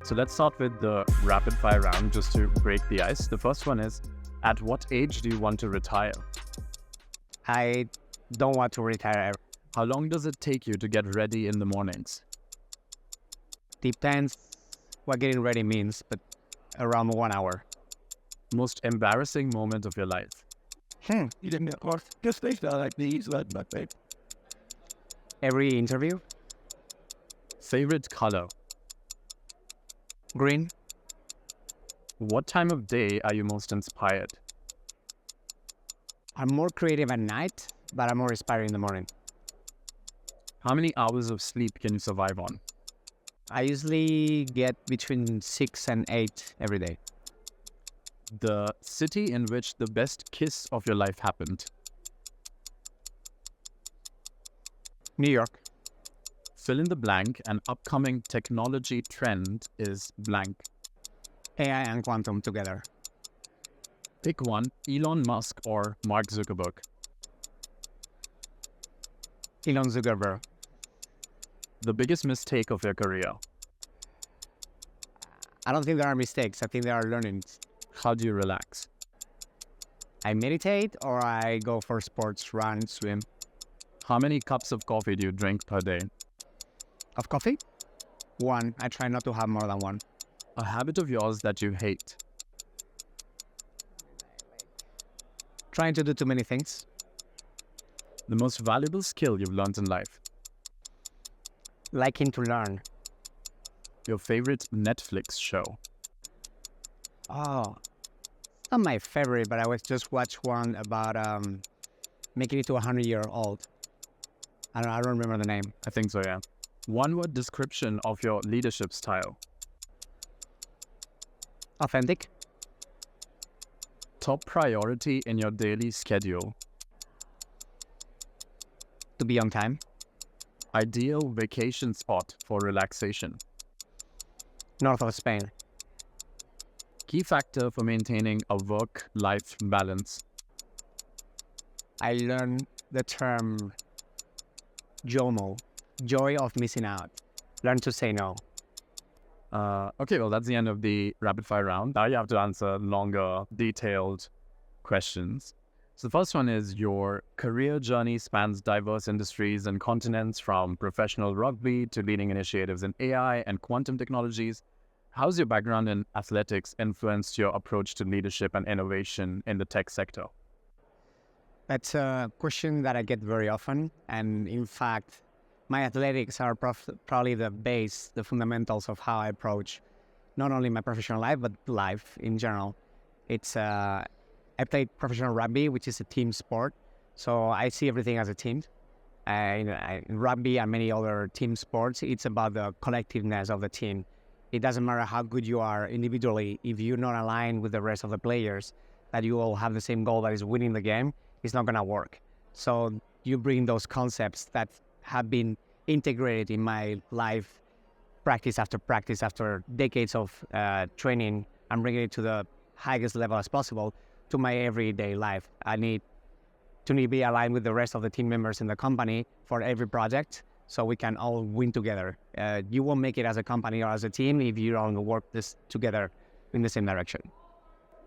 So let's start with the rapid fire round just to break the ice. The first one is, at what age do you want to retire? I don't want to retire. How long does it take you to get ready in the mornings? Depends what getting ready means, but around 1 hour. Most embarrassing moment of your life? You didn't get lost. Just things like these, but Every interview, Favorite color? green, What time of day are you most inspired? I'm more creative at night, but I'm more inspired in the morning. How many hours of sleep can you survive on? I usually get between 6 and 8 every day. The city in which the best kiss of your life happened? New York, Fill in the blank. An upcoming technology trend is blank. AI and quantum together. Pick one, Elon Musk or Mark Zuckerberg. Elon Zuckerberg. The biggest mistake of your career? I don't think there are mistakes. I think there are learnings. How do you relax? I meditate or I go for sports, run, swim. How many cups of coffee do you drink per day? Of coffee? 1. I try not to have more than 1. A habit of yours that you hate? Trying to do too many things. The most valuable skill you've learned in life? Liking to learn. Your favorite Netflix show? Oh, it's not my favorite, but I was just watched one about making it to 100-year-old. I don't remember the name. I think so, yeah. One word description of your leadership style? Authentic. Top priority in your daily schedule? To be on time. Ideal vacation spot for relaxation? North of Spain. Key factor for maintaining a work-life balance? I learned the term JOMO, joy of missing out. Learn to say no. Okay, well, that's the end of the rapid fire round. Now you have to answer longer, detailed questions. So the first one is, your career journey spans diverse industries and continents, from professional rugby to leading initiatives in AI and quantum technologies. How's your background in athletics influenced your approach to leadership and innovation in the tech sector? That's a question that I get very often. And in fact, my athletics are probably the base, the fundamentals of how I approach not only my professional life, but life in general. I played professional rugby, which is a team sport. So I see everything as a team. In rugby and many other team sports, it's about the collectiveness of the team. It doesn't matter how good you are individually. If you're not aligned with the rest of the players, that you all have the same goal, that is winning the game, it's not going to work. So you bring those concepts that have been integrated in my life, practice after decades of training, and bringing it to the highest level as possible to my everyday life. I need to be aligned with the rest of the team members in the company for every project, so we can all win together. You won't make it as a company or as a team if you don't work this together in the same direction.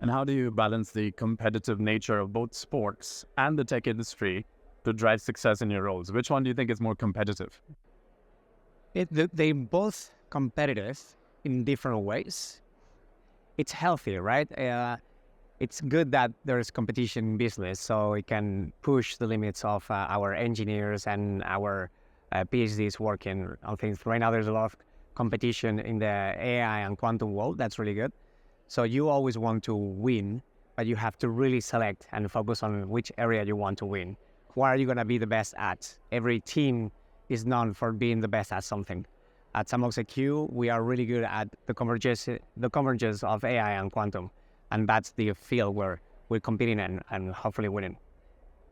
And how do you balance the competitive nature of both sports and the tech industry to drive success in your roles? Which one do you think is more competitive? They're both competitive in different ways. It's healthy, right? It's good that there's competition in business, so it can push the limits of our engineers and our PhDs working on things. Right now, there's a lot of competition in the AI and quantum world. That's really good. So you always want to win, but you have to really select and focus on which area you want to win. What are you going to be the best at? Every team is known for being the best at something. At Sandbox AQ, we are really good at the convergence of AI and quantum. And that's the field where we're competing and hopefully winning.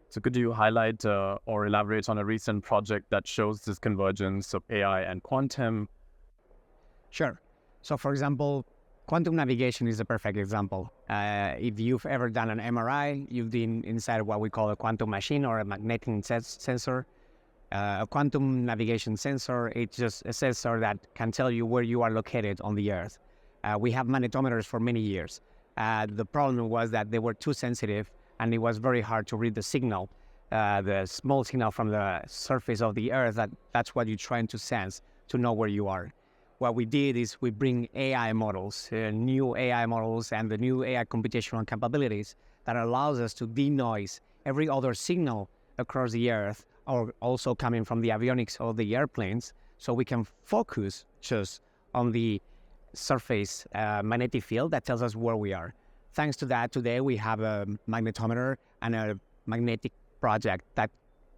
So could you highlight or elaborate on a recent project that shows this convergence of AI and quantum? Sure. So for example, quantum navigation is a perfect example. If you've ever done an MRI, you've been inside what we call a quantum machine or a magnetic sensor. A quantum navigation sensor, it's just a sensor that can tell you where you are located on the Earth. We have magnetometers for many years. The problem was that they were too sensitive and it was very hard to read the signal, the small signal from the surface of the Earth, that's what you're trying to sense to know where you are. What we did is we bring AI models, new AI models and the new AI computational capabilities that allows us to denoise every other signal across the Earth or also coming from the avionics of the airplanes, so we can focus just on the surface magnetic field that tells us where we are. Thanks to that, today we have a magnetometer and a magnetic project that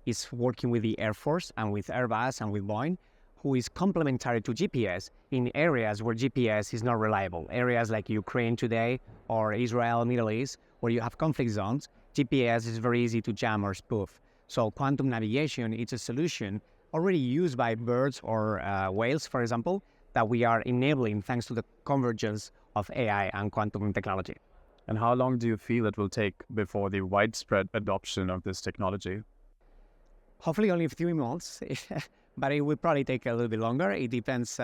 is working with the Air Force and with Airbus and with Boeing, who is complementary to GPS in areas where GPS is not reliable. Areas like Ukraine today or Israel, Middle East, where you have conflict zones, GPS is very easy to jam or spoof. So quantum navigation is a solution already used by birds or whales, for example, that we are enabling thanks to the convergence of AI and quantum technology. And how long do you feel it will take before the widespread adoption of this technology? Hopefully only a few months, but it will probably take a little bit longer. It depends.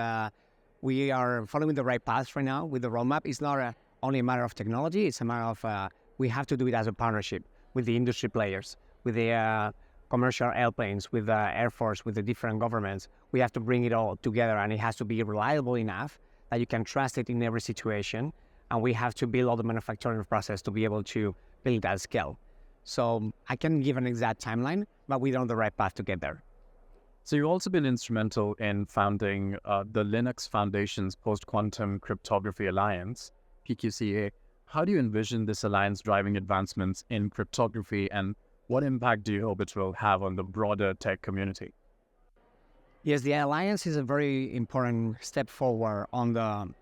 We are following the right path right now with the roadmap. It's not only a matter of technology. It's a matter of we have to do it as a partnership with the industry players, with the commercial airplanes, with the Air Force, with the different governments. We have to bring it all together, and it has to be reliable enough that you can trust it in every situation. And we have to build all the manufacturing process to be able to build that scale. So I can give an exact timeline, but we're on the right path to get there. So you've also been instrumental in founding the Linux Foundation's Post-Quantum Cryptography Alliance, PQCA. How do you envision this alliance driving advancements in cryptography, and what impact do you hope it will have on the broader tech community? Yes, the alliance is a very important step forward on the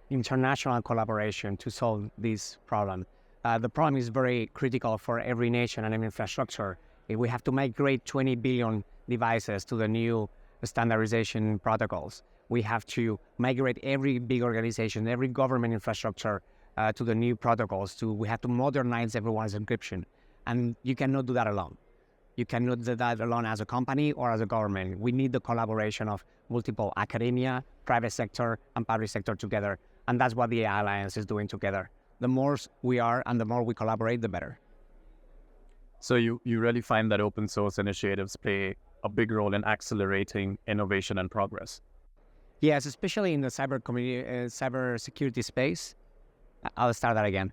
international collaboration to solve this problem. The problem is very critical for every nation and every infrastructure. If we have to migrate 20 billion devices to the new standardization protocols, we have to migrate every big organization, every government infrastructure to the new protocols. We have to modernize everyone's encryption. And you cannot do that alone. You cannot do that alone as a company or as a government. We need the collaboration of multiple academia, private sector, and public sector together. And that's what the Alliance is doing together. The more we are and the more we collaborate, the better. So you really find that open source initiatives play a big role in accelerating innovation and progress? Yes, especially in the cyber security space. I'll start that again.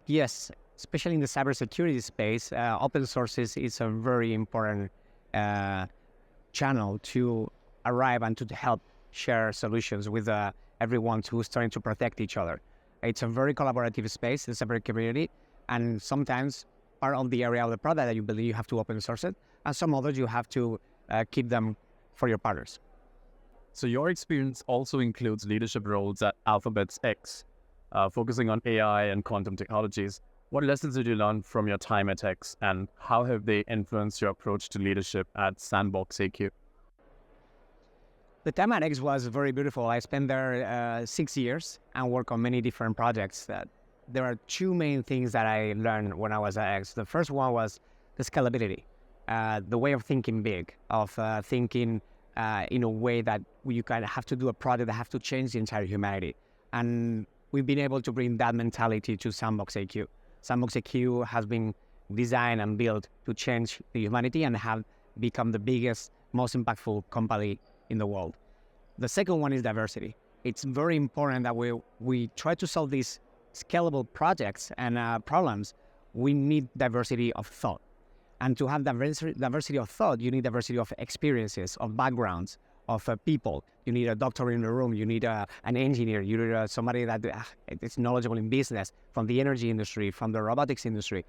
Yes, especially in the cybersecurity space, open sources is a very important channel to arrive and to help share solutions with everyone who's trying to protect each other. It's a very collaborative space, the cyber community, and sometimes part of the area of the product that you believe you have to open source it, and some others you have to keep them for your partners. So your experience also includes leadership roles at Alphabet's X, focusing on AI and quantum technologies. What lessons did you learn from your time at X, and how have they influenced your approach to leadership at Sandbox AQ? The time at X was very beautiful. I spent there 6 years and worked on many different projects. There are two main things that I learned when I was at X. The first one was the scalability, the way of thinking big, of thinking in a way that you kind of have to do a project that have to change the entire humanity. And we've been able to bring that mentality to Sandbox AQ. Sandbox AQ has been designed and built to change the humanity and have become the biggest, most impactful company in the world. The second one is diversity. It's very important that we try to solve these scalable projects and problems. We need diversity of thought. And to have diversity of thought, you need diversity of experiences, of backgrounds, of people. You need a doctor in the room. You need an engineer. You need somebody that is knowledgeable in business, from the energy industry, from the robotics industry.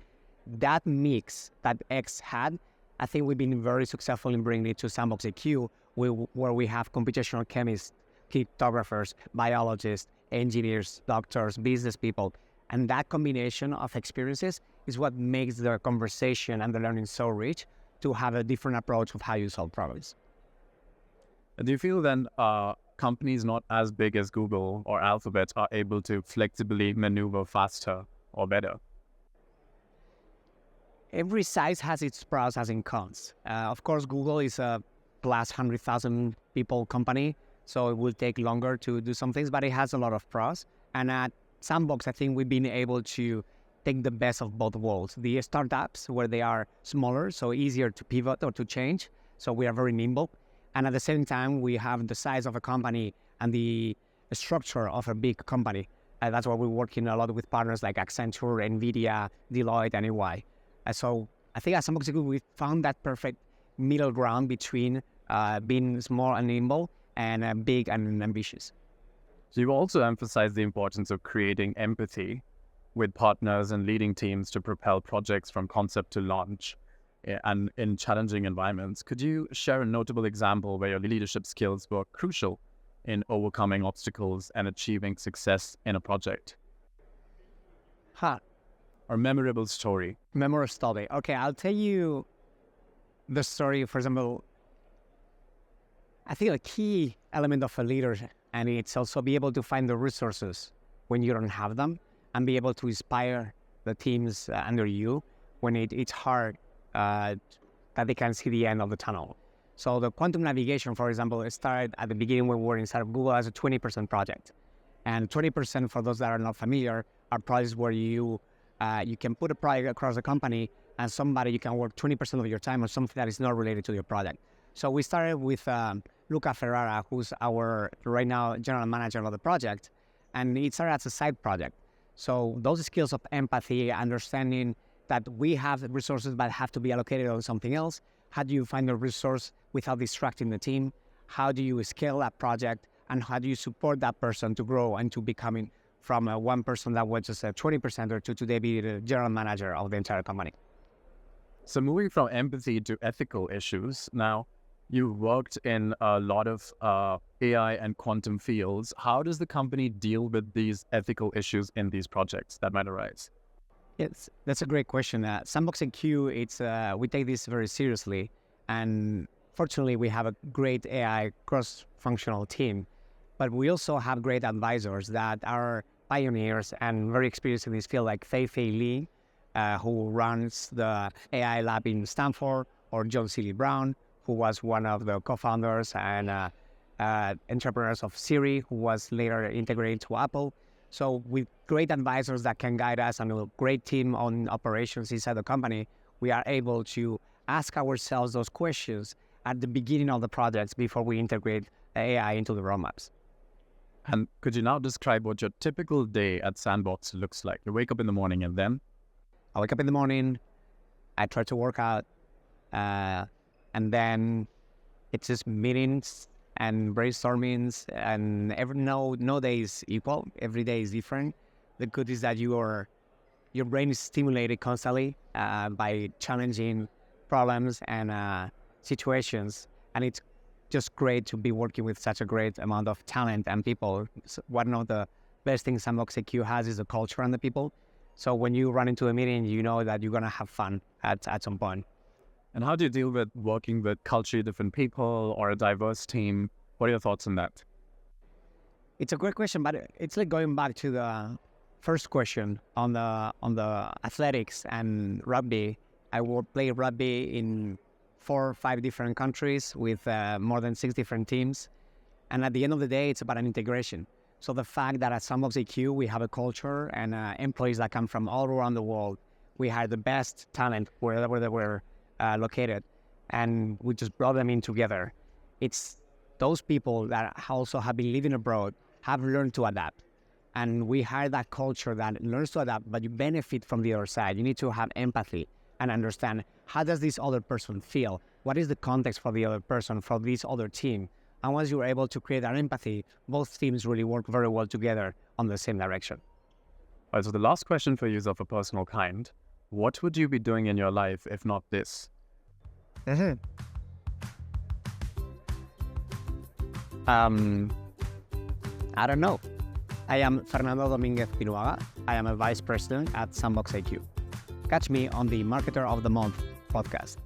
That mix that X had, I think we've been very successful in bringing it to Sandbox AQ, where we have computational chemists, cryptographers, biologists, engineers, doctors, business people. And that combination of experiences is what makes the conversation and the learning so rich to have a different approach of how you solve problems. Do you feel then companies not as big as Google or Alphabet are able to flexibly maneuver faster or better? every size has its pros as in cons. Of course, Google is a plus 100,000 people company, so it will take longer to do some things, but it has a lot of pros. And at Sandbox, I think we've been able to take the best of both worlds. The startups, where they are smaller, so easier to pivot or to change, so we are very nimble. And at the same time, we have the size of a company and the structure of a big company. That's why we're working a lot with partners like Accenture, NVIDIA, Deloitte, and EY. So I think at Sandbox AQ, we found that perfect middle ground between being small and nimble and big and ambitious. So you also emphasize the importance of creating empathy with partners and leading teams to propel projects from concept to launch and in challenging environments. Could you share a notable example where your leadership skills were crucial in overcoming obstacles and achieving success in a project? Or memorable story? Memorable story. Okay, I'll tell you the story. For example, I think a key element of a leader, and it's also be able to find the resources when you don't have them, and be able to inspire the teams under you when it's hard that they can see the end of the tunnel. So the quantum navigation, for example, it started at the beginning when we were inside of Google as a 20% project. And 20%, for those that are not familiar, are projects where you can put a project across the company and somebody you can work 20% of your time on something that is not related to your project. So we started with Luca Ferrara, who's our, right now, general manager of the project, and it started as a side project. So those skills of empathy, understanding that we have resources but have to be allocated on something else. How do you find the resource without distracting the team? How do you scale that project? And how do you support that person to grow and to becoming from one person that was just a 20% to today be the general manager of the entire company? So moving from empathy to ethical issues, now you worked in a lot of AI and quantum fields. How does the company deal with these ethical issues in these projects that might arise? Yes, that's a great question. Sandbox AQ, we take this very seriously, and fortunately we have a great AI cross-functional team, but we also have great advisors that are pioneers and very experienced in this field, like Fei-Fei Li, who runs the AI lab in Stanford, or John Seeley Brown, who was one of the co-founders and entrepreneurs of Siri, who was later integrated to Apple. So with great advisors that can guide us and a great team on operations inside the company, we are able to ask ourselves those questions at the beginning of the projects before we integrate AI into the roadmaps. And could you now describe what your typical day at Sandbox looks like? You wake up in the morning and then? I wake up in the morning, I try to work out, and then it's just meetings and brainstormings, and no day is equal. Every day is different. The good is that your brain is stimulated constantly by challenging problems and situations, and it's just great to be working with such a great amount of talent and people. So one of the best things Sandbox AQ has is the culture and the people. So when you run into a meeting, you know that you're gonna have fun at some point. And how do you deal with working with culturally different people or a diverse team? What are your thoughts on that? It's a great question, but it's like going back to the first question on the athletics and rugby. I will play rugby in 4 or 5 different countries with more than 6 different teams. And at the end of the day, it's about an integration. So the fact that at Sandbox AQ, we have a culture and employees that come from all around the world. We hire the best talent wherever they were located, and we just brought them in together. It's those people that also have been living abroad, have learned to adapt. And we hire that culture that learns to adapt, but you benefit from the other side. You need to have empathy and understand, how does this other person feel? What is the context for the other person, for this other team? And once you're able to create that empathy, both teams really work very well together on the same direction. All right, so the last question for you is of a personal kind. What would you be doing in your life if not this? I don't know. I am Fernando Dominguez Pinuaga. I am a vice president at Sandbox AQ. Catch me on the Marketer of the Month podcast.